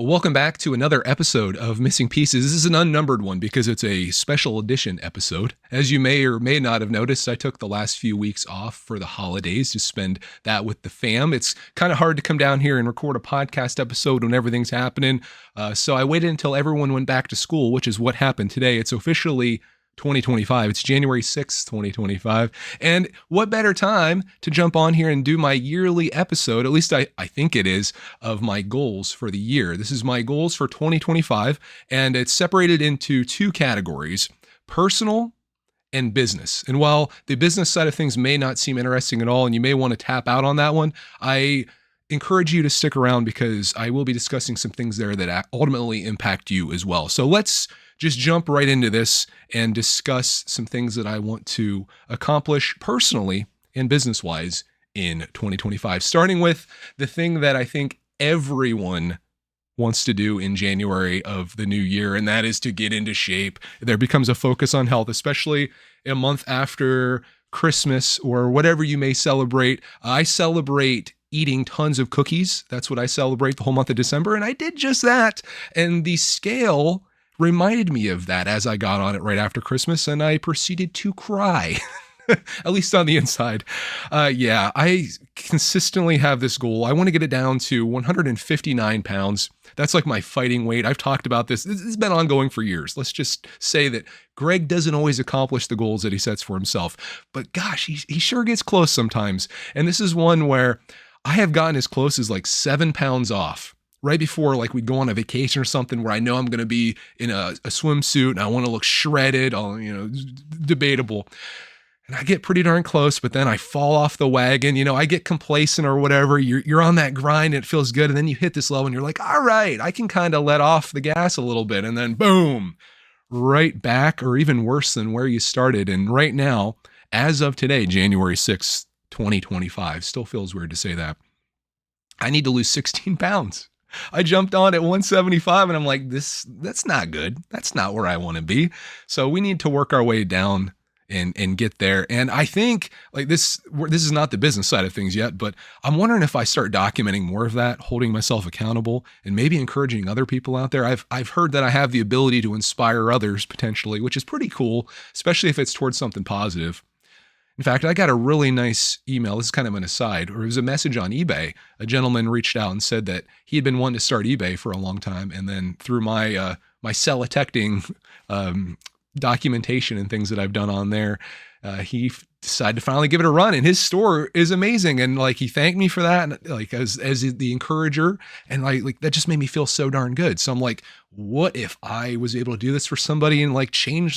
Well, welcome back to another episode of Missing Pieces. This is an unnumbered one because it's a special edition episode. As you may or may not have noticed, I took the last few weeks off for the holidays to spend that with the fam. It's kind of hard to come down here and record a podcast episode when everything's happening. So I waited until everyone went back to school, which is what happened today. It's officially 2025. It's January 6th, 2025. And what better time to jump on here and do my yearly episode, at least I think it is, of my goals for the year. This is my goals for 2025, and it's separated into two categories: personal and business. And while the business side of things may not seem interesting at all, and you may want to tap out on that one, I encourage you to stick around because I will be discussing some things there that ultimately impact you as well. So let's just jump right into this and discuss some things that I want to accomplish personally and business-wise in 2025, starting with the thing that I think everyone wants to do in January of the new year, and that is to get into shape. There becomes a focus on health, especially a month after Christmas or whatever you may celebrate. I celebrate eating tons of cookies. That's what I celebrate the whole month of December, and I did just that. And the scale reminded me of that as I got on it right after Christmas, and I proceeded to cry. At least on the inside. I consistently have this goal. I want to get it down to 159 pounds. That's like my fighting weight. I've talked about this. This has been ongoing for years. Let's just say that Greg doesn't always accomplish the goals that he sets for himself. But gosh, he sure gets close sometimes. And this is one where I have gotten as close as like 7 pounds off. Right before, like, we'd go on a vacation or something where I know I'm going to be in a swimsuit and I want to look shredded, debatable. And I get pretty darn close, but then I fall off the wagon. I get complacent or whatever. You're on that grind and it feels good. And then you hit this level and you're like, all right, I can kind of let off the gas a little bit. And then boom, right back, or even worse than where you started. And right now, as of today, January 6th, 2025, still feels weird to say that, I need to lose 16 pounds. I jumped on at 175 and I'm like, that's not good. That's not where I want to be. So we need to work our way down and get there. And I think, like, this is not the business side of things yet, but I'm wondering if I start documenting more of that, holding myself accountable, and maybe encouraging other people out there. I've heard that I have the ability to inspire others potentially, which is pretty cool, especially if it's towards something positive. In fact, I got a really nice email. This is kind of an aside, or it was a message on eBay. A gentleman reached out and said that he had been wanting to start eBay for a long time, and then through my seletecting documentation and things that I've done on there, he decided to finally give it a run, and his store is amazing. And like, he thanked me for that, and like, as the encourager, and like that just made me feel so darn good. So I'm like, what if I was able to do this for somebody and like change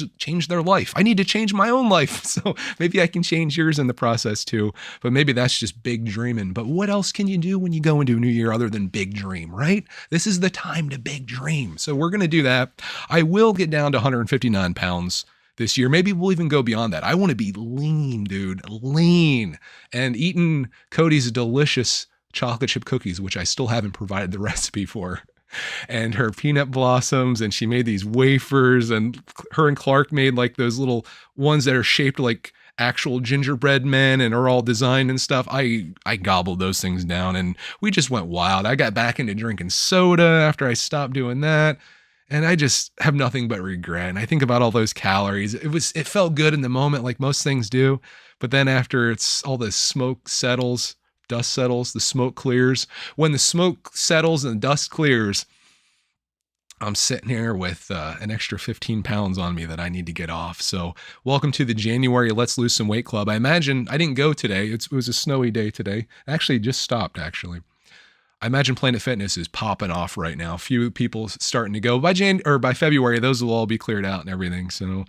their life? I need to change my own life. So maybe I can change yours in the process too, but maybe that's just big dreaming. But what else can you do when you go into a new year other than big dream, right? This is the time to big dream. So we're going to do that. I will get down to 159 pounds this year. Maybe we'll even go beyond that. I want to be lean, dude, lean, and eating Cody's delicious chocolate chip cookies, which I still haven't provided the recipe for, and her peanut blossoms. And she made these wafers, and her and Clark made like those little ones that are shaped like actual gingerbread men and are all designed and stuff. I gobbled those things down and we just went wild. I got back into drinking soda after I stopped doing that. And I just have nothing but regret. And I think about all those calories. It felt good in the moment, like most things do. But then after all the smoke settles, dust settles, the smoke clears. When the smoke settles and the dust clears, I'm sitting here with an extra 15 pounds on me that I need to get off. So welcome to the January Let's Lose Some Weight Club. I imagine, I didn't go today. It was a snowy day today. Actually, just stopped, actually. I imagine Planet Fitness is popping off right now. A few people starting to go. By February, those will all be cleared out and everything. So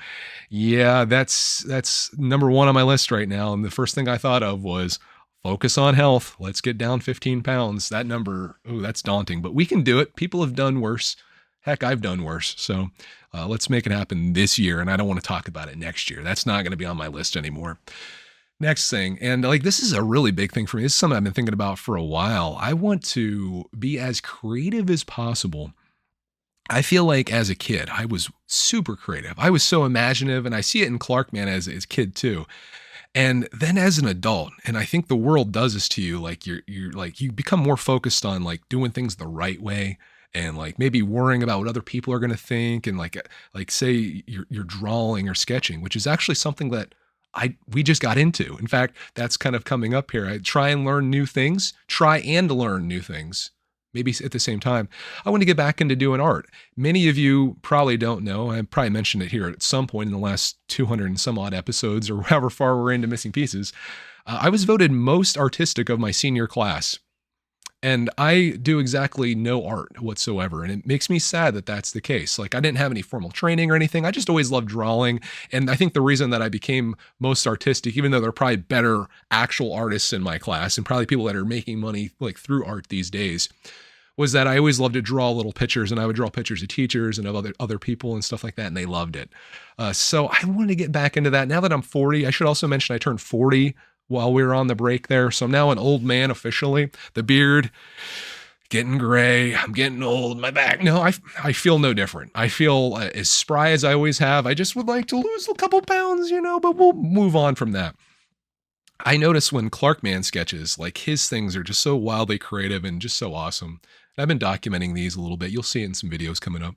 yeah, that's number one on my list right now. And the first thing I thought of was focus on health. Let's get down 15 pounds. That number, that's daunting, but we can do it. People have done worse. Heck, I've done worse. So let's make it happen this year. And I don't want to talk about it next year. That's not going to be on my list anymore. Next thing, and like, this is a really big thing for me. This is something I've been thinking about for a while. I want to be as creative as possible. I feel like as a kid, I was super creative. I was so imaginative, and I see it in Clark, man, as a kid too. And then as an adult, and I think the world does this to you, like you become more focused on like doing things the right way and like maybe worrying about what other people are going to think. And like say you're drawing or sketching, which is actually something that we just got into. In fact, that's kind of coming up here. I try and learn new things, try and learn new things, maybe at the same time. I want to get back into doing art. Many of you probably don't know. I probably mentioned it here at some point in the last 200 and some odd episodes, or however far we're into Missing Pieces. I was voted most artistic of my senior class. And I do exactly no art whatsoever. And it makes me sad that that's the case. Like, I didn't have any formal training or anything. I just always loved drawing. And I think the reason that I became most artistic, even though there are probably better actual artists in my class and probably people that are making money like through art these days, was that I always loved to draw little pictures, and I would draw pictures of teachers and of other people and stuff like that. And they loved it. So I wanted to get back into that. Now that I'm 40, I should also mention I turned 40 while we were on the break there. So I'm now an old man officially. The beard getting gray. I'm getting old. My back. No, I feel no different. I feel as spry as I always have. I just would like to lose a couple pounds, but we'll move on from that. I notice when Clarkman sketches, like his things are just so wildly creative and just so awesome. I've been documenting these a little bit. You'll see it in some videos coming up.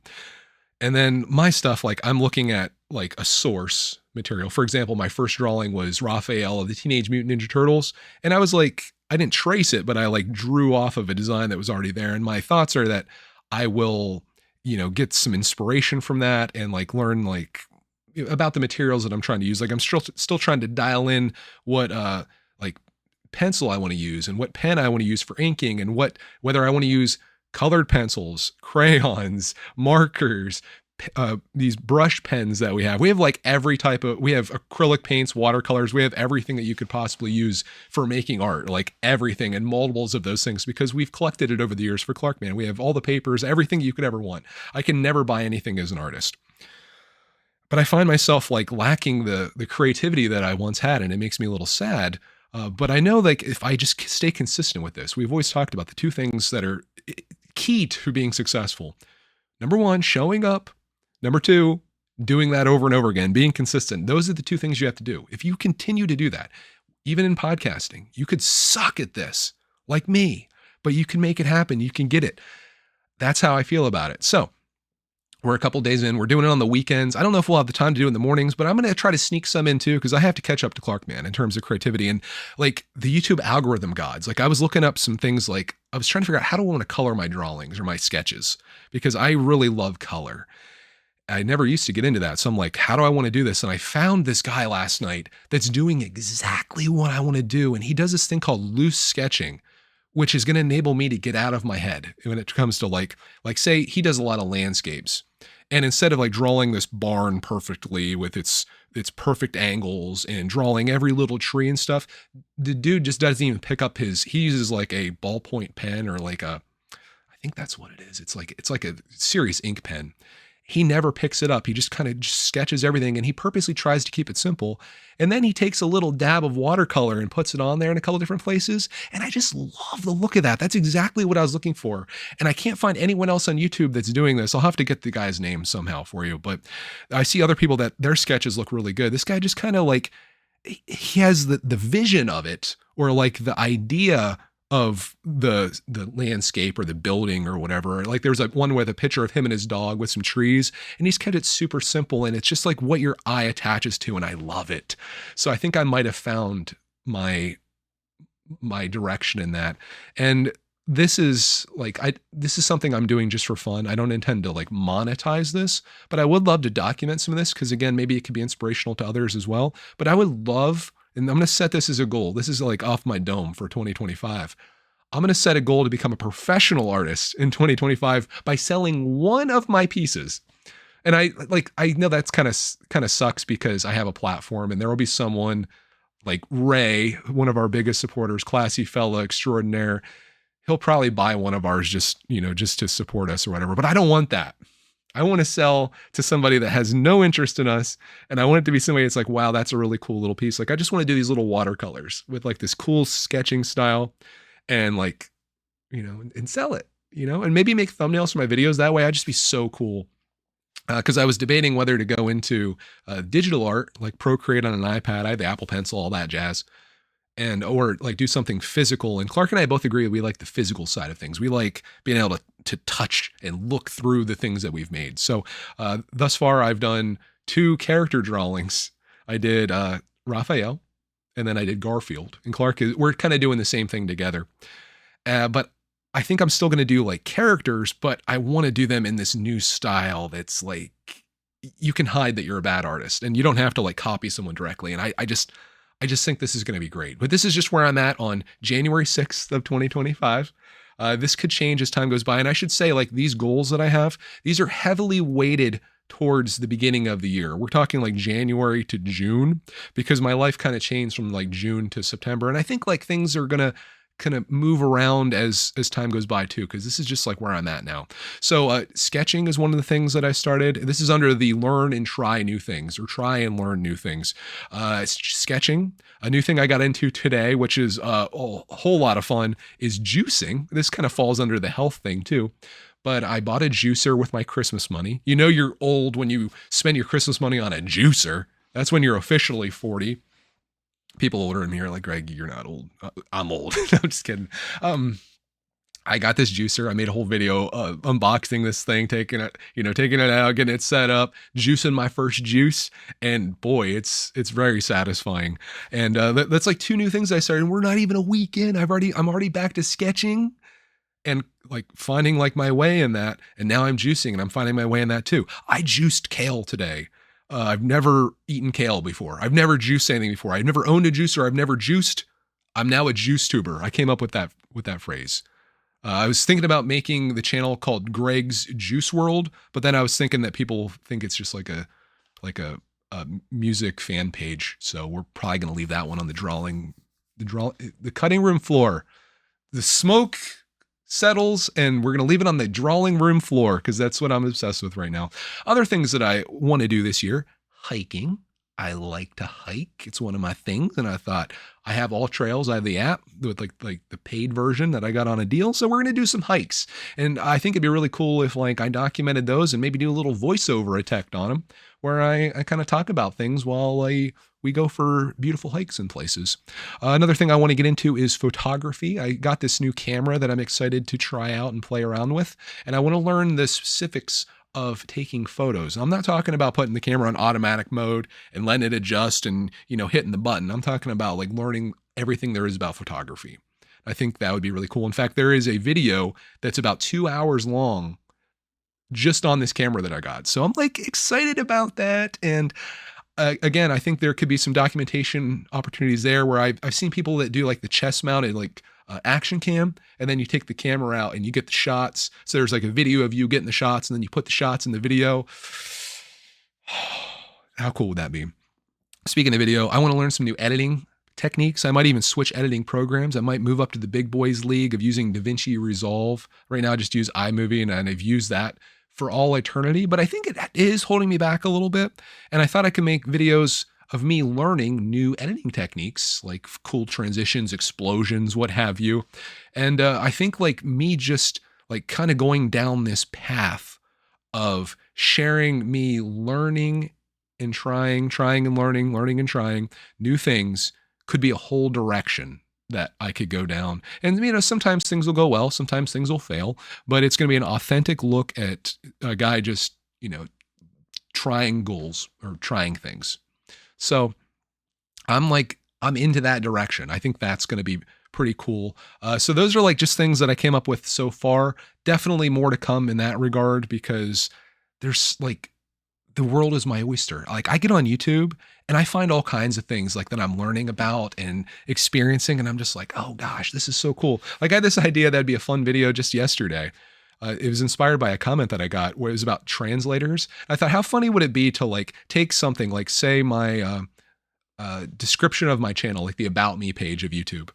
And then my stuff, like I'm looking at like a source material. For example, my first drawing was Raphael of the Teenage Mutant Ninja Turtles. And I was like, I didn't trace it, but I like drew off of a design that was already there. And my thoughts are that I will, get some inspiration from that and like learn like about the materials that I'm trying to use. Like I'm still trying to dial in what, like pencil I want to use and what pen I want to use for inking and whether I want to use colored pencils, crayons, markers, these brush pens that we have. We have like every type of, we have acrylic paints, watercolors. We have everything that you could possibly use for making art, like everything and multiples of those things, because we've collected it over the years for Clarkman. We have all the papers, everything you could ever want. I can never buy anything as an artist. But I find myself like lacking the creativity that I once had, and it makes me a little sad. But I know like if I just stay consistent with this, we've always talked about the two things that are key to being successful. Number one, showing up. Number two, doing that over and over again, being consistent. Those are the two things you have to do. If you continue to do that, even in podcasting, you could suck at this like me, but you can make it happen. You can get it. That's how I feel about it. So we're a couple days in. We're doing it on the weekends. I don't know if we'll have the time to do it in the mornings, but I'm going to try to sneak some in too, because I have to catch up to Clarkman in terms of creativity and like the YouTube algorithm gods. Like I was looking up some things, like I was trying to figure out how do I want to color my drawings or my sketches, because I really love color. I never used to get into that. So I'm like, how do I want to do this? And I found this guy last night that's doing exactly what I want to do. And he does this thing called loose sketching, which is going to enable me to get out of my head when it comes to like say he does a lot of landscapes. And instead of like drawing this barn perfectly with its perfect angles and drawing every little tree and stuff, the dude just doesn't even pick up he uses like a ballpoint pen or like I think that's what it is. It's like a serious ink pen. He never picks it up. He just kind of sketches everything, and he purposely tries to keep it simple. And then he takes a little dab of watercolor and puts it on there in a couple different places. And I just love the look of that. That's exactly what I was looking for. And I can't find anyone else on YouTube that's doing this. I'll have to get the guy's name somehow for you. But I see other people that their sketches look really good. This guy just kind of like, he has the vision of it, or like the idea of the landscape or the building or whatever. Like there's one with a picture of him and his dog with some trees, and he's kept it super simple, and it's just like what your eye attaches to, and I love it. So I think I might have found my direction in that. And this is something I'm doing just for fun. I don't intend to like monetize this, but I would love to document some of this, because again, maybe it could be inspirational to others as well. But I would love, and I'm going to set this as a goal. This is like off my dome for 2025. I'm going to set a goal to become a professional artist in 2025 by selling one of my pieces. And I know that's kind of sucks, because I have a platform, and there will be someone like Ray, one of our biggest supporters, classy fella extraordinaire. He'll probably buy one of ours just to support us or whatever. But I don't want that. I want to sell to somebody that has no interest in us. And I want it to be somebody that's like, wow, that's a really cool little piece. Like, I just want to do these little watercolors with like this cool sketching style, and like, and sell it, and maybe make thumbnails for my videos. That way I'd just be so cool. Because I was debating whether to go into digital art, like Procreate on an iPad. I have the Apple Pencil, all that jazz. and or like do something physical. And Clark and I both agree we like the physical side of things. We like being able to touch and look through the things that we've made. So thus far, I've done 2 character drawings. I did Raphael, and then I did Garfield. And Clark is we're kind of doing the same thing together. But I think I'm still going to do like characters, but I want to do them in this new style that's like you can hide that you're a bad artist and you don't have to like copy someone directly. And I just think this is going to be great. But this is just where I'm at on January 6th of 2025. This could change as time goes by. And I should say, like, these goals that I have, these are heavily weighted towards the beginning of the year. We're talking like January to June because my life kind of changed from like June to September. And I think like things are going to kind of move around as time goes by too, because this is just like where I'm at now. So sketching is one of the things that I started. This is under the learn and try new things, or try and learn new things. Sketching, a new thing I got into today, which is a whole lot of fun, is juicing. This kind of falls under the health thing too. But I bought a juicer with my Christmas money. You know you're old when you spend your Christmas money on a juicer. That's when you're officially 40. People older than me are like, Greg, you're not old. I'm old. I'm just kidding. I got this juicer. I made a whole video unboxing this thing, taking it out, getting it set up, juicing my first juice, and boy, it's very satisfying. And that's like 2 new things I started. And we're not even a week in. I'm already back to sketching and like finding like my way in that. And now I'm juicing and I'm finding my way in that too. I juiced kale today. I've never eaten kale before. I've never juiced anything before. I've never owned a juicer. I've never juiced. I'm now a juice tuber. I came up with that phrase. I was thinking about making the channel called Greg's Juice World, but then I was thinking that people think it's just like a music fan page. So we're probably going to leave that one on the cutting room floor. The smoke settles and we're going to leave it on the drawing room floor because that's what I'm obsessed with right now. Other things that I want to do this year, hiking. I like to hike. It's one of my things. And I thought I have All Trails. I have the app with like the paid version that I got on a deal. So we're going to do some hikes. And I think it'd be really cool if like I documented those and maybe do a little voiceover effect on them where I kind of talk about things while we go for beautiful hikes and places. Another thing I want to get into is photography. I got this new camera that I'm excited to try out and play around with. And I want to learn the specifics of taking photos. I'm not talking about putting the camera on automatic mode and letting it adjust and, hitting the button. I'm talking about like learning everything there is about photography. I think that would be really cool. In fact, there is a video that's about 2 hours long just on this camera that I got. So I'm like excited about that. And again, I think there could be some documentation opportunities there where I've seen people that do like the chest mounted like action cam, and then you take the camera out and you get the shots. So there's like a video of you getting the shots and then you put the shots in the video. How cool would that be? Speaking of video, I want to learn some new editing techniques. I might even switch editing programs. I might move up to the big boys league of using DaVinci Resolve. Right now I just use iMovie and I've used that for all eternity, but I think it is holding me back a little bit. And I thought I could make videos of me learning new editing techniques like cool transitions, explosions, what have you. And I think like me just like kind of going down this path of sharing me learning and trying and learning and trying new things could be a whole direction that I could go down. And, sometimes things will go well, sometimes things will fail, but it's going to be an authentic look at a guy just, trying goals or trying things. So I'm into that direction. I think that's going to be pretty cool. So those are like just things that I came up with so far. Definitely more to come in that regard because there's like, the world is my oyster. Like I get on YouTube and I find all kinds of things like that I'm learning about and experiencing. And I'm just like, oh gosh, this is so cool. Like I had this idea that'd be a fun video just yesterday. It was inspired by a comment that I got where it was about translators. I thought, how funny would it be to like take something like say my description of my channel, like the About Me page of YouTube.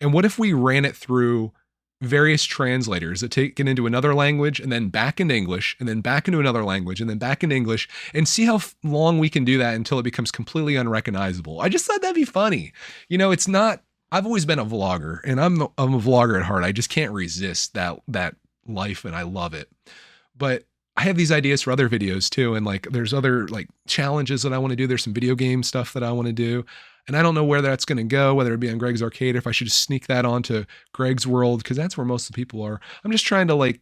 And what if we ran it through various translators that take it into another language and then back into English and then back into another language and then back into English and see how long we can do that until it becomes completely unrecognizable. I just thought that'd be funny. It's not, I've always been a vlogger and I'm a vlogger at heart. I just can't resist that life and I love it. But I have these ideas for other videos too. And like, there's other like challenges that I want to do. There's some video game stuff that I want to do. And I don't know where that's going to go, whether it be on Greg's Arcade, or if I should just sneak that onto Greg's World, because that's where most of the people are. I'm just trying to like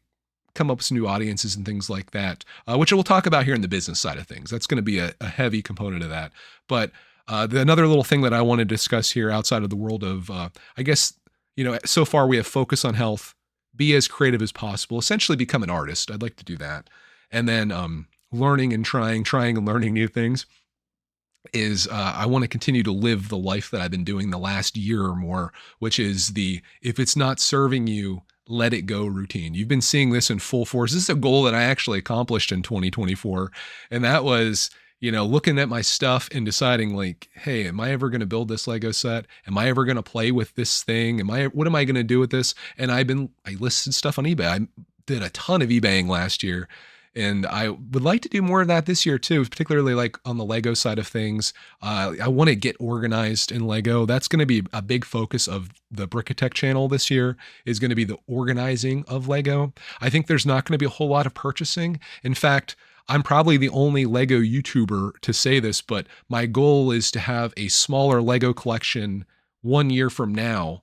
come up with some new audiences and things like that, which we'll talk about here in the business side of things. That's going to be a heavy component of that. But another little thing that I want to discuss here outside of the world of, I guess, so far we have focus on health, be as creative as possible, essentially become an artist. I'd like to do that. And then learning and trying and learning new things is I want to continue to live the life that I've been doing the last year or more, which is if it's not serving you, let it go routine. You've been seeing this in full force. This is a goal that I actually accomplished in 2024. And that was, looking at my stuff and deciding like, hey, am I ever going to build this Lego set? Am I ever going to play with this thing? What am I going to do with this? And I listed stuff on eBay. I did a ton of eBaying last year. And I would like to do more of that this year too, particularly like on the Lego side of things. I want to get organized in Lego. That's going to be a big focus of the Brickatech channel this year, is going to be the organizing of Lego. I think there's not going to be a whole lot of purchasing. In fact, I'm probably the only Lego YouTuber to say this, but my goal is to have a smaller Lego collection 1 year from now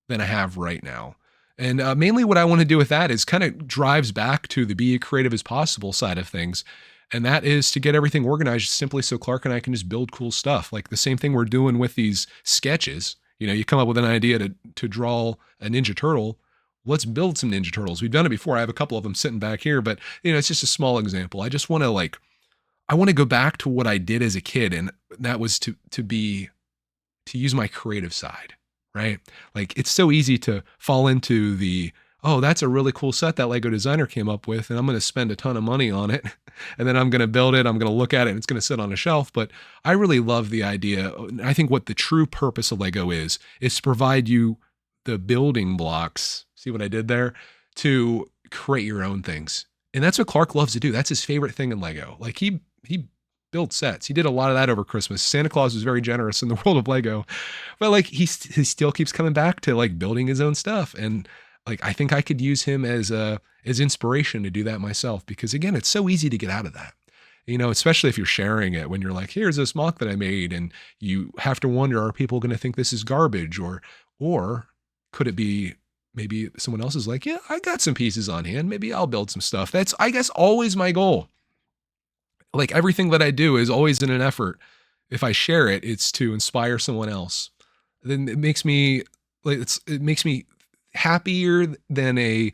than I have right now. And mainly what I want to do with that is kind of drives back to the be as creative as possible side of things. And that is to get everything organized simply so Clark and I can just build cool stuff. Like the same thing we're doing with these sketches. You come up with an idea to draw a Ninja Turtle. Let's build some Ninja Turtles. We've done it before. I have a couple of them sitting back here, but it's just a small example. I just want to I want to go back to what I did as a kid. And that was to use my creative side. Right? Like it's so easy to fall into that's a really cool set that Lego designer came up with, and I'm going to spend a ton of money on it. And then I'm going to build it. I'm going to look at it and it's going to sit on a shelf. But I really love the idea. I think what the true purpose of Lego is to provide you the building blocks. See what I did there? To create your own things. And that's what Clark loves to do. That's his favorite thing in Lego. Like he build sets. He did a lot of that over Christmas. Santa Claus was very generous in the world of Lego, but like he still keeps coming back to like building his own stuff. And like, I think I could use him as inspiration to do that myself, because again, it's so easy to get out of that, especially if you're sharing it when you're like, here's this mock that I made. And you have to wonder, are people going to think this is garbage, or could it be maybe someone else is like, yeah, I got some pieces on hand. Maybe I'll build some stuff. That's, I guess, always my goal. Like everything that I do is always in an effort. If I share it, it's to inspire someone else. Then it makes me happier than a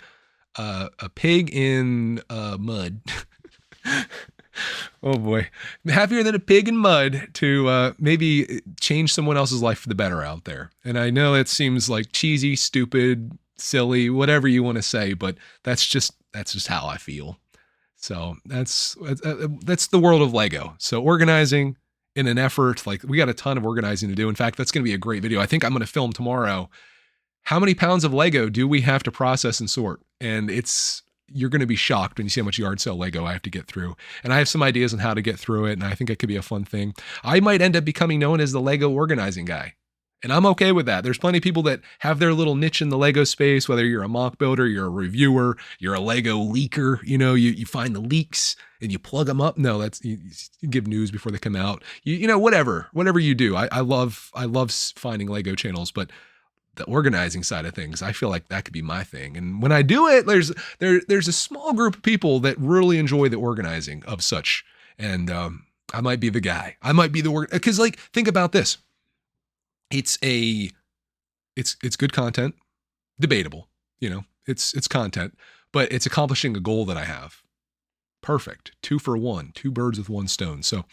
pig in mud. Oh boy, happier than a pig in mud to maybe change someone else's life for the better out there. And I know it seems like cheesy, stupid, silly, whatever you want to say, but that's just how I feel. So that's the world of Lego. So organizing in an effort, like we got a ton of organizing to do. In fact, that's going to be a great video. I think I'm going to film tomorrow. How many pounds of Lego do we have to process and sort? And you're going to be shocked when you see how much yard sale Lego I have to get through. And I have some ideas on how to get through it. And I think it could be a fun thing. I might end up becoming known as the Lego organizing guy. And I'm okay with that. There's plenty of people that have their little niche in the Lego space, whether you're a mock builder, you're a reviewer, you're a Lego leaker, you find the leaks and you plug them up. No, you give news before they come out. Whatever you do. I love finding Lego channels, but the organizing side of things, I feel like that could be my thing. And when I do it, there's a small group of people that really enjoy the organizing of such. And I might be the guy. I might be the because think about this. It's good content, debatable, it's content, but it's accomplishing a goal that I have. Perfect. 2 for 1, 2 birds with 1 stone. So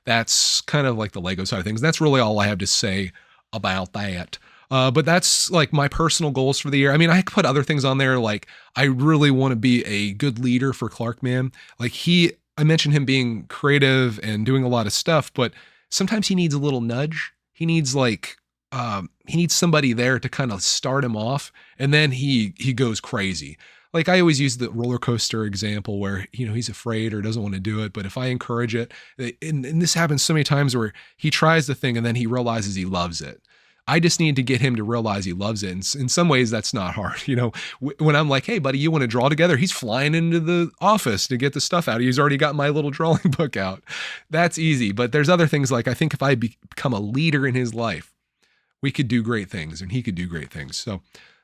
that's kind of like the Lego side of things. That's really all I have to say about that. But that's like my personal goals for the year. I mean, I could put other things on there. Like I really want to be a good leader for Clark, man. Like I mentioned him being creative and doing a lot of stuff, but sometimes he needs a little nudge. He needs he needs somebody there to kind of start him off, and then he goes crazy. Like I always use the roller coaster example where, he's afraid or doesn't want to do it. But if I encourage it, and this happens so many times where he tries the thing and then he realizes he loves it. I just need to get him to realize he loves it. And in some ways, that's not hard. When I'm like, hey, buddy, you want to draw together? He's flying into the office to get the stuff out. He's already got my little drawing book out. That's easy. But there's other things like I think if I become a leader in his life, we could do great things and he could do great things. So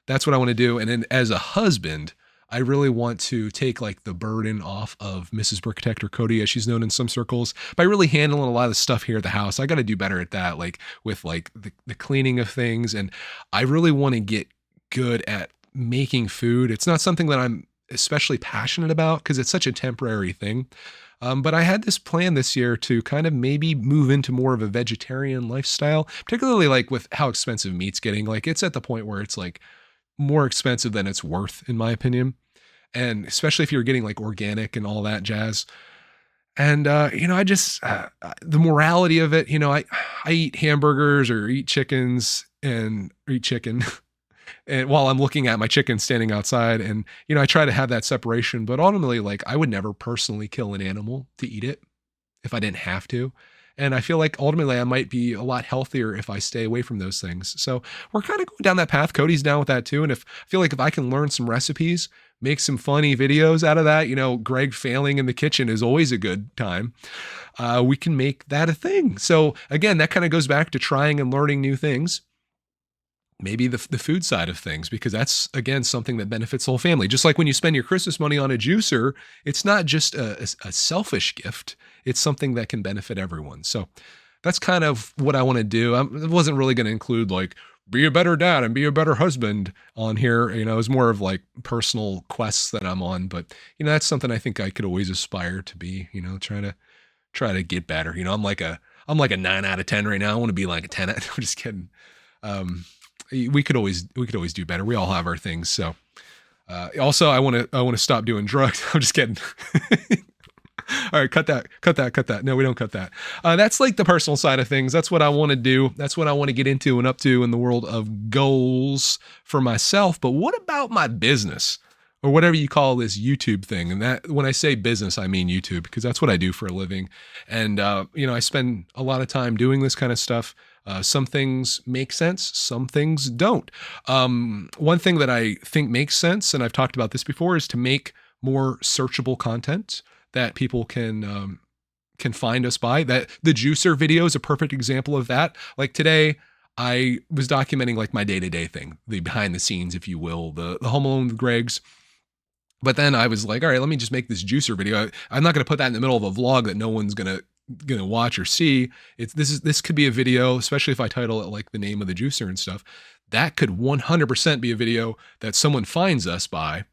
that's what I want to do. And then as a husband, I really want to take like the burden off of Mrs. Brickitect, or Cody as she's known in some circles, by really handling a lot of the stuff here at the house. I got to do better at that, like with like the cleaning of things. And I really want to get good at making food. It's not something that I'm especially passionate about because it's such a temporary thing. But I had this plan this year to kind of maybe move into more of a vegetarian lifestyle, particularly like with how expensive meat's getting. Like it's at the point where it's like more expensive than it's worth, in my opinion. And especially if you're getting like organic and all that jazz. And, I just, the morality of it, I eat hamburgers or eat chickens or eat chicken and while I'm looking at my chicken standing outside. And, I try to have that separation, but ultimately, like I would never personally kill an animal to eat it if I didn't have to. And I feel like ultimately I might be a lot healthier if I stay away from those things. So we're kind of going down that path. Cody's down with that too. And I feel like if I can learn some recipes, make some funny videos out of that, Greg failing in the kitchen is always a good time. We can make that a thing. So again, that kind of goes back to trying and learning new things. Maybe the food side of things, because that's, again, something that benefits the whole family. Just like when you spend your Christmas money on a juicer, it's not just a selfish gift. It's something that can benefit everyone. So that's kind of what I want to do. I wasn't really going to include like be a better dad and be a better husband on here. It's more of like personal quests that I'm on. But, that's something I think I could always aspire to be, try to get better. I'm like a 9 out of 10 right now. I want to be like a 10. I'm just kidding. We could always do better. We all have our things. So, also I want to stop doing drugs. I'm just kidding. All right. Cut that. No, we don't cut that. That's like the personal side of things. That's what I want to do. That's what I want to get into and up to in the world of goals for myself. But what about my business or whatever you call this YouTube thing? And that, when I say business, I mean YouTube, because that's what I do for a living. And, I spend a lot of time doing this kind of stuff. Some things make sense, some things don't. One thing that I think makes sense, and I've talked about this before, is to make more searchable content that people can find us by. That the juicer video is a perfect example of that. Like today, I was documenting like my day-to-day thing, the behind the scenes, if you will, the Home Alone with Greg's. But then I was like, all right, let me just make this juicer video. I'm not going to put that in the middle of a vlog that no one's going to watch or see. This could be a video, especially if I title it like the name of the juicer and stuff. That could 100% be a video that someone finds us by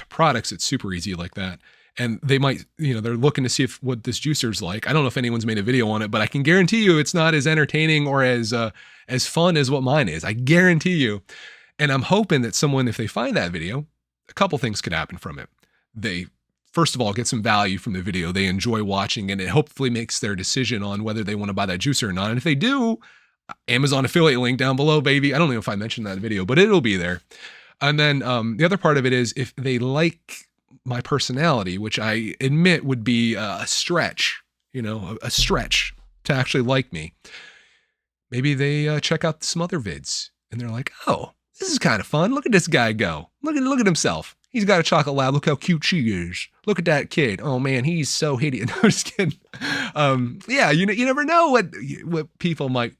products. It's super easy like that. And they might, they're looking to see what this juicer's like. I don't know if anyone's made a video on it, but I can guarantee you it's not as entertaining or as fun as what mine is. I guarantee you. And I'm hoping that someone, if they find that video, a couple things could happen from it. They, first of all, get some value from the video. They enjoy watching, and it hopefully makes their decision on whether they want to buy that juicer or not. And if they do, Amazon affiliate link down below, baby. I don't know if I mentioned that in the video, but it'll be there. And then the other part of it is if they like my personality, which I admit would be a stretch, a stretch to actually like me. Maybe they check out some other vids and they're like, oh, this is kind of fun. Look at this guy go. Look at himself. He's got a chocolate lab. Look how cute she is. Look at that kid. Oh man, he's so hideous. No, I'm just kidding. Yeah, you never know what people might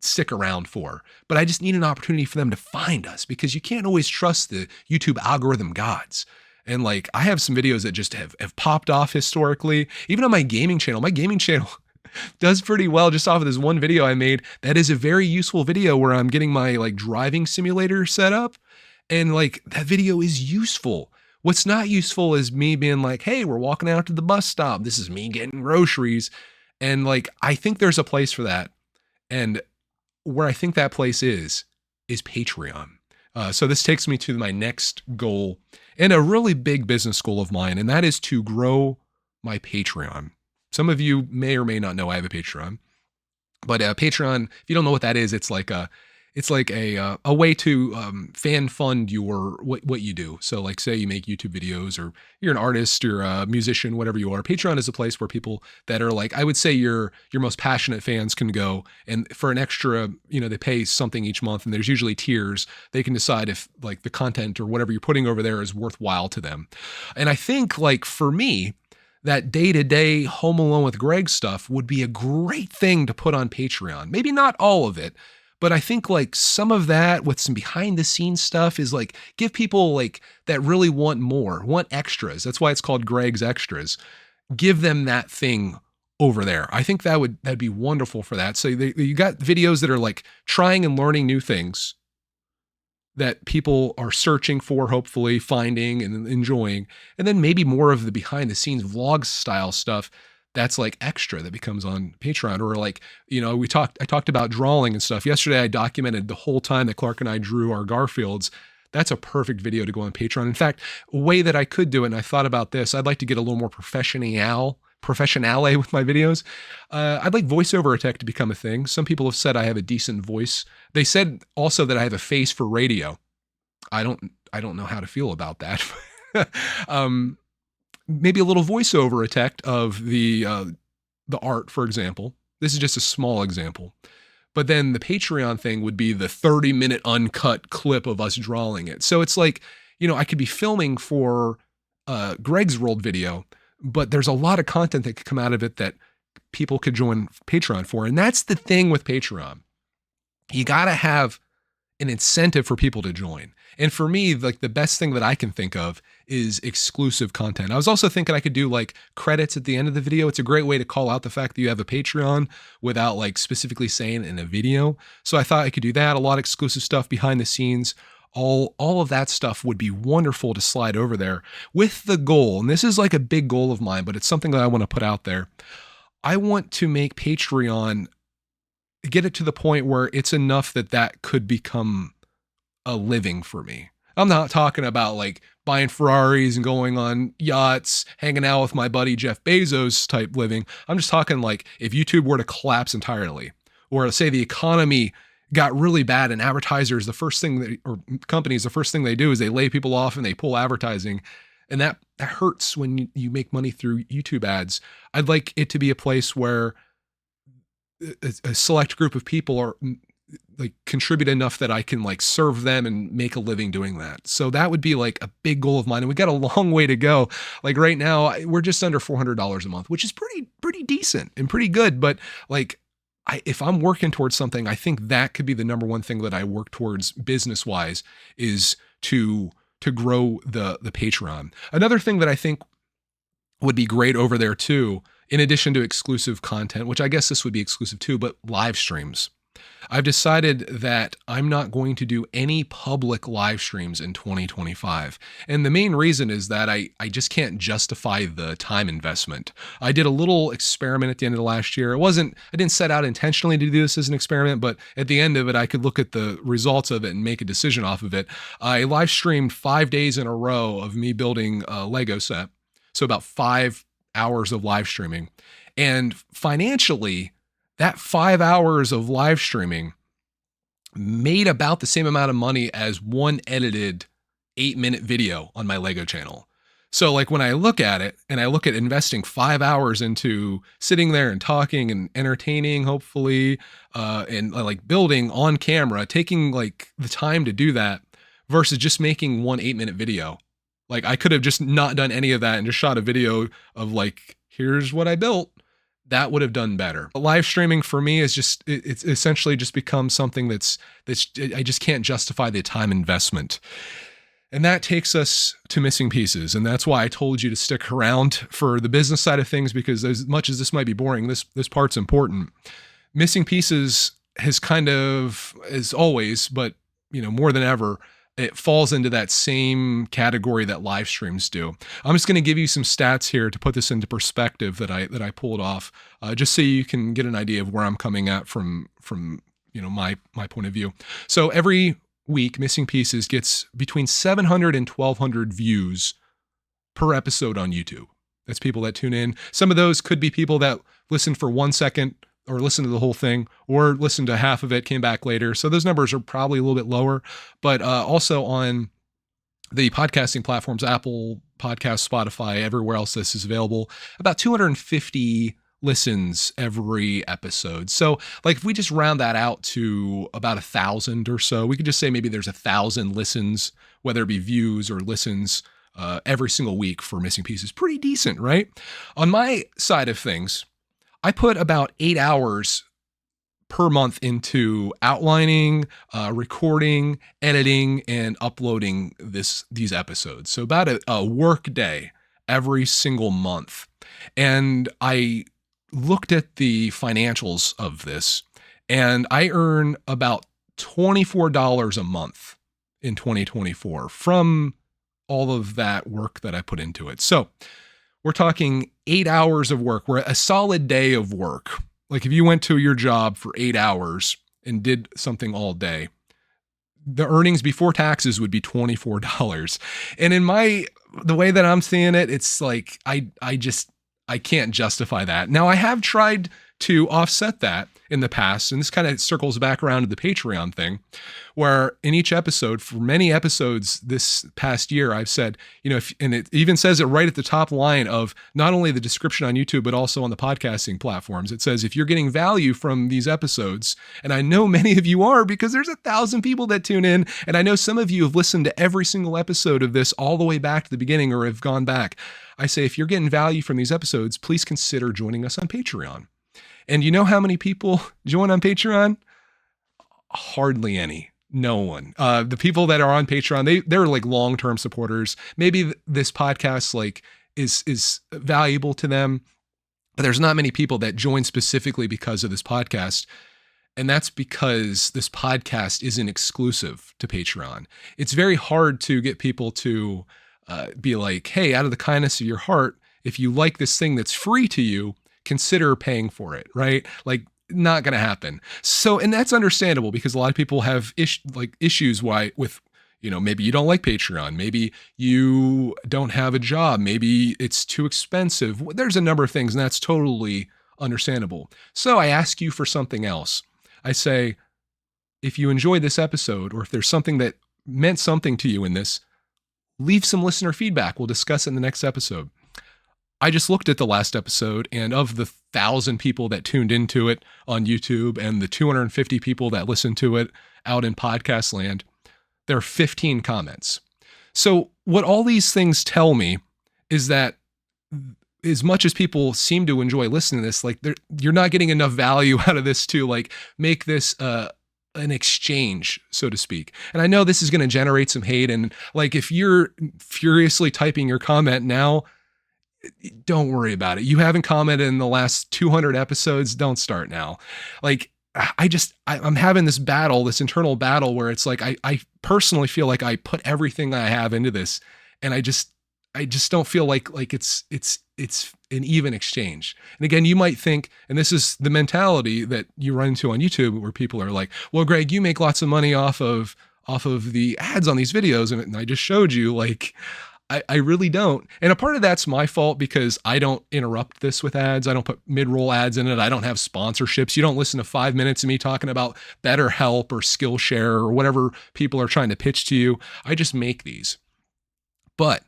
stick around for. But I just need an opportunity for them to find us, because you can't always trust the YouTube algorithm gods. And like, I have some videos that just have popped off historically, even on my gaming channel. My gaming channel does pretty well just off of this one video I made. That is a very useful video where I'm getting my like driving simulator set up. And like, that video is useful. What's not useful is me being like, hey, we're walking out to the bus stop. This is me getting groceries. And like, I think there's a place for that. And where I think that place is Patreon. So this takes me to my next goal and a really big business goal of mine. And that is to grow my Patreon. Some of you may or may not know I have a Patreon, but Patreon, if you don't know what that is, it's like it's like a way to fan fund your what you do. So like say you make YouTube videos or you're an artist, you're a musician, whatever you are. Patreon is a place where people that are like, I would say your most passionate fans can go, and for an extra, they pay something each month, and there's usually tiers. They can decide if like the content or whatever you're putting over there is worthwhile to them. And I think like for me, that day-to-day Home Alone with Greg stuff would be a great thing to put on Patreon. Maybe not all of it, but I think like some of that with some behind the scenes stuff is like give people like that really want more, want extras. That's why it's called Greg's Extras. Give them that thing over there. I think that'd be wonderful for that. So you got videos that are like trying and learning new things that people are searching for, hopefully finding and enjoying. And then maybe more of the behind the scenes vlog style stuff that's like extra that becomes on Patreon. Or like, I talked about drawing and stuff. Yesterday, I documented the whole time that Clark and I drew our Garfields. That's a perfect video to go on Patreon. In fact, a way that I could do it, and I thought about this, I'd like to get a little more professionale with my videos. I'd like voiceover tech to become a thing. Some people have said I have a decent voice. They said also that I have a face for radio. I don't know how to feel about that. Maybe a little voiceover effect of the art, for example. This is just a small example. But then the Patreon thing would be the 30-minute uncut clip of us drawing it. So it's like, I could be filming for Greg's World video, but there's a lot of content that could come out of it that people could join Patreon for. And that's the thing with Patreon. You got to have an incentive for people to join. And for me, like the best thing that I can think of is exclusive content. I was also thinking I could do like credits at the end of the video. It's a great way to call out the fact that you have a Patreon without like specifically saying it in a video. So I thought I could do that. A lot of exclusive stuff behind the scenes. All of that stuff would be wonderful to slide over there with the goal. And this is like a big goal of mine, but it's something that I want to put out there. I want to make Patreon, get it to the point where it's enough that could become a living for me. I'm not talking about like buying Ferraris and going on yachts, hanging out with my buddy Jeff Bezos type living. I'm just talking like if YouTube were to collapse entirely, or say the economy got really bad and advertisers, or companies, the first thing they do is they lay people off and they pull advertising. And that hurts when you make money through YouTube ads. I'd like it to be a place where a select group of people are like contribute enough that I can like serve them and make a living doing that. So that would be like a big goal of mine. And we got a long way to go. Like right now we're just under $400 a month, which is pretty decent and pretty good. But like, if I'm working towards something, I think that could be the number one thing that I work towards business wise is to grow the Patreon. Another thing that I think would be great over there too, in addition to exclusive content, which I guess this would be exclusive too, but live streams. I've decided that I'm not going to do any public live streams in 2025. And the main reason is that I just can't justify the time investment. I did a little experiment at the end of the last year. I didn't set out intentionally to do this as an experiment, but at the end of it, I could look at the results of it and make a decision off of it. I live streamed 5 days in a row of me building a Lego set. So about 5 hours of live streaming. And financially, that 5 hours of live streaming made about the same amount of money as one edited 8-minute video on my Lego channel. So like when I look at it and I look at investing 5 hours into sitting there and talking and entertaining, hopefully, and like building on camera, taking like the time to do that versus just making one 8-minute video. Like I could have just not done any of that and just shot a video of like, here's what I built. That would have done better. Live streaming for me is just, it's essentially just become something that's I just can't justify the time investment. And that takes us to missing pieces. And that's why I told you to stick around for the business side of things, because as much as this might be boring, this part's important. Missing pieces has kind of, as always, but more than ever, it falls into that same category that live streams do. I'm just going to give you some stats here to put this into perspective that I pulled off, just so you can get an idea of where I'm coming at from my point of view. So every week, Missing Pieces gets between 700 and 1,200 views per episode on YouTube. That's people that tune in. Some of those could be people that listen for 1 second, or listened to the whole thing, or listened to half of it, came back later. So those numbers are probably a little bit lower, but also on the podcasting platforms, Apple Podcasts, Spotify, everywhere else this is available, about 250 listens every episode. So like if we just round that out to about 1,000 or so, we could just say maybe there's 1,000 listens, whether it be views or listens, every single week for Missing Pieces. Pretty decent, right? On my side of things, I put about 8 hours per month into outlining, recording, editing, and uploading these episodes. So about a work day every single month. And I looked at the financials of this, and I earn about $24 a month in 2024 from all of that work that I put into it. So we're talking 8 hours of work. We're a solid day of work. Like if you went to your job for 8 hours and did something all day, the earnings before taxes would be $24. And in the way that I'm seeing it, it's like, I can't justify that. Now I have tried to offset that in the past, and this kind of circles back around to the Patreon thing, where in each episode, for many episodes this past year, I've said, and it even says it right at the top line of not only the description on YouTube, but also on the podcasting platforms. It says, if you're getting value from these episodes, and I know many of you are, because there's 1,000 people that tune in, and I know some of you have listened to every single episode of this all the way back to the beginning or have gone back. I say, if you're getting value from these episodes, please consider joining us on Patreon. And you know how many people join on Patreon? Hardly any. No one. The people that are on Patreon, they're like long-term supporters. Maybe this podcast like is valuable to them, but there's not many people that join specifically because of this podcast. And that's because this podcast isn't exclusive to Patreon. It's very hard to get people to be like, hey, out of the kindness of your heart, if you like this thing that's free to you, consider paying for it, right? Like, not going to happen. So, and that's understandable because a lot of people have issues with, maybe you don't like Patreon. Maybe you don't have a job. Maybe it's too expensive. There's a number of things, and that's totally understandable. So I ask you for something else. I say, if you enjoyed this episode, or if there's something that meant something to you in this, leave some listener feedback. We'll discuss it in the next episode. I just looked at the last episode, and of the 1,000 people that tuned into it on YouTube and the 250 people that listened to it out in podcast land, there are 15 comments. So what all these things tell me is that as much as people seem to enjoy listening to this, like you're not getting enough value out of this to like make this an exchange, so to speak. And I know this is going to generate some hate. And like, if you're furiously typing your comment now, don't worry about it. You haven't commented in the last 200 episodes. Don't start now. Like, I'm having this battle, this internal battle where it's like, I personally feel like I put everything I have into this, and I just don't feel like it's an even exchange. And again, you might think, and this is the mentality that you run into on YouTube, where people are like, well, Greg, you make lots of money off of the ads on these videos. And I just showed you, like, I really don't. And a part of that's my fault because I don't interrupt this with ads. I don't put mid-roll ads in it. I don't have sponsorships. You don't listen to 5 minutes of me talking about BetterHelp or Skillshare or whatever people are trying to pitch to you. I just make these. But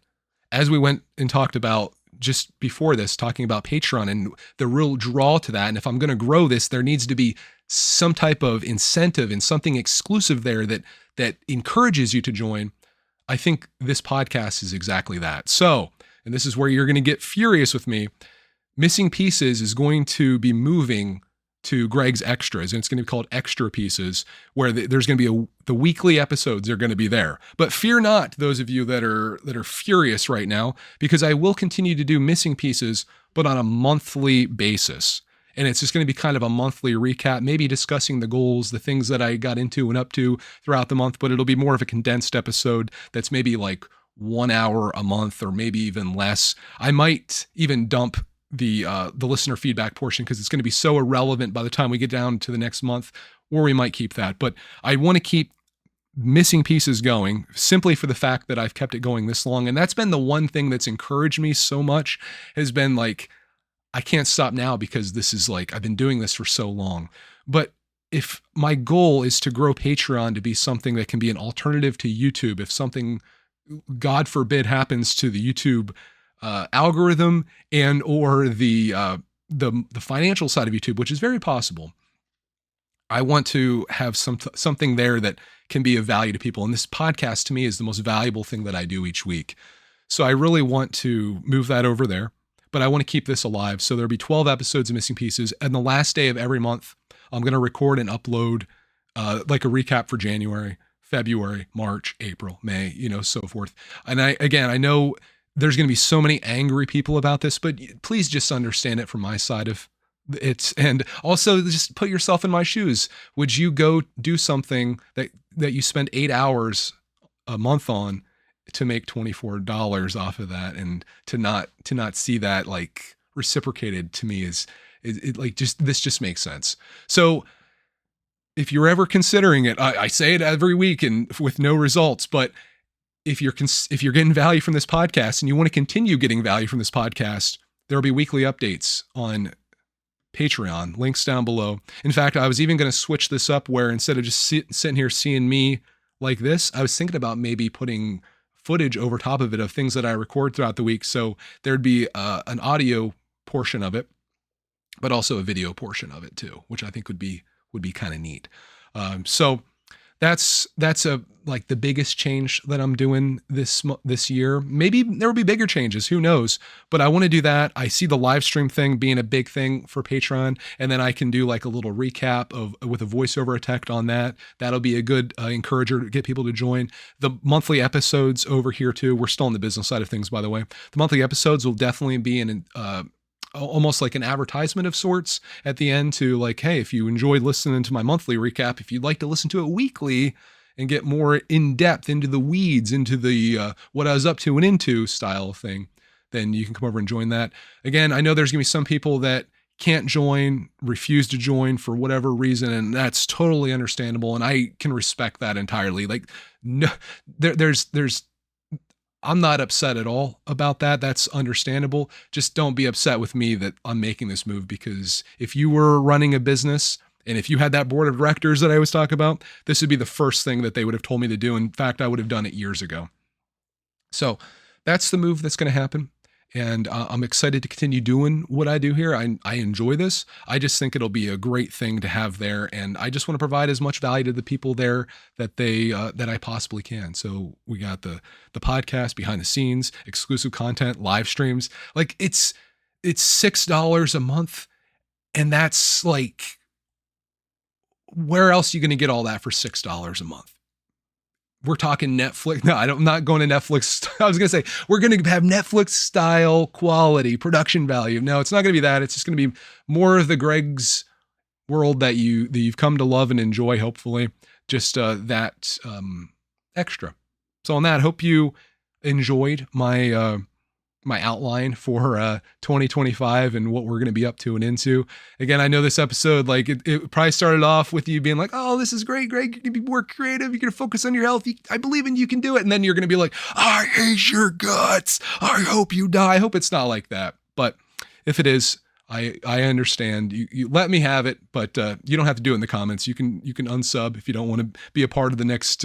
as we went and talked about just before this, talking about Patreon and the real draw to that, and if I'm going to grow this, there needs to be some type of incentive and something exclusive there that encourages you to join. I think this podcast is exactly that. So, and this is where you're going to get furious with me, Missing Pieces is going to be moving to Greg's Extras, and it's going to be called Extra Pieces, where there's going to be the weekly episodes are going to be there. But fear not, those of you that are furious right now, because I will continue to do Missing Pieces, but on a monthly basis. And it's just going to be kind of a monthly recap, maybe discussing the goals, the things that I got into and up to throughout the month, but it'll be more of a condensed episode that's maybe like 1 hour a month or maybe even less. I might even dump the listener feedback portion because it's going to be so irrelevant by the time we get down to the next month, or we might keep that. But I want to keep Missing Pieces going simply for the fact that I've kept it going this long. And that's been the one thing that's encouraged me so much, has been like, I can't stop now because this is like, I've been doing this for so long. But if my goal is to grow Patreon to be something that can be an alternative to YouTube, if something, God forbid, happens to the YouTube algorithm and or the financial side of YouTube, which is very possible, I want to have something there that can be of value to people. And this podcast to me is the most valuable thing that I do each week. So I really want to move that over there, but I want to keep this alive. So there'll be 12 episodes of Missing Pieces. And the last day of every month, I'm going to record and upload like a recap for January, February, March, April, May, so forth. And I know there's going to be so many angry people about this, but please just understand it from my side of it. And also just put yourself in my shoes. Would you go do something that you spend 8 hours a month on to make $24 off of that, and to not see that like reciprocated to me is like, this just makes sense. So if you're ever considering it, I say it every week and with no results, but if you're getting value from this podcast and you want to continue getting value from this podcast, there'll be weekly updates on Patreon, links down below. In fact, I was even going to switch this up where instead of just sitting here seeing me like this, I was thinking about maybe putting footage over top of it of things that I record throughout the week. So there'd be an audio portion of it, but also a video portion of it too, which I think would be kind of neat. So that's like the biggest change that I'm doing this year. Maybe there will be bigger changes, who knows? But I want to do that. I see the live stream thing being a big thing for Patreon, and then I can do like a little recap with a voiceover effect on that. That'll be a good encourager to get people to join. The monthly episodes over here too. We're still on the business side of things, by the way. The monthly episodes will definitely be almost like an advertisement of sorts at the end to like, hey, if you enjoyed listening to my monthly recap, if you'd like to listen to it weekly and get more in depth into the weeds, into the what I was up to and into style of thing, then you can come over and join that. Again, I know there's gonna be some people that can't join, refuse to join for whatever reason, and that's totally understandable. And I can respect that entirely. Like, no, there's I'm not upset at all about that. That's understandable. Just don't be upset with me that I'm making this move, because if you were running a business and if you had that board of directors that I was talking about, this would be the first thing that they would have told me to do. In fact, I would have done it years ago. So that's the move that's going to happen. And I'm excited to continue doing what I do here. I enjoy this. I just think it'll be a great thing to have there. And I just want to provide as much value to the people there that that I possibly can. So we got the podcast, behind the scenes, exclusive content, live streams. Like it's $6 a month. And that's like, where else are you going to get all that for $6 a month? We're talking Netflix. No, I'm not going to Netflix. I was going to say, we're going to have Netflix style quality, production value. No, it's not going to be that. It's just going to be more of the Greg's world that you've come to love and enjoy, hopefully. Just that extra. So on that, I hope you enjoyed my my outline for 2025 and what we're going to be up to and into. Again, I know this episode, like it probably started off with you being like, oh, this is great, Greg. You're going to be more creative. You're going to focus on your health. I believe in you can do it. And then you're going to be like, I hate your guts. I hope you die. I hope it's not like that. But if it is, I understand. You let me have it, but you don't have to do it in the comments. You can unsub if you don't want to be a part of the next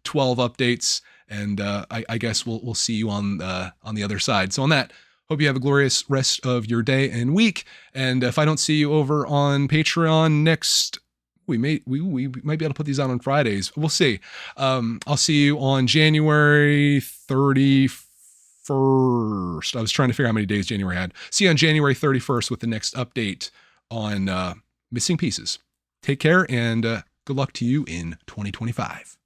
12 updates. And I guess we'll see you on the other side. So on that, hope you have a glorious rest of your day and week. And if I don't see you over on Patreon next, we might be able to put these out on Fridays. We'll see. I'll see you on January 31st. I was trying to figure out how many days January had. See you on January 31st with the next update on Missing Pieces. Take care and good luck to you in 2025.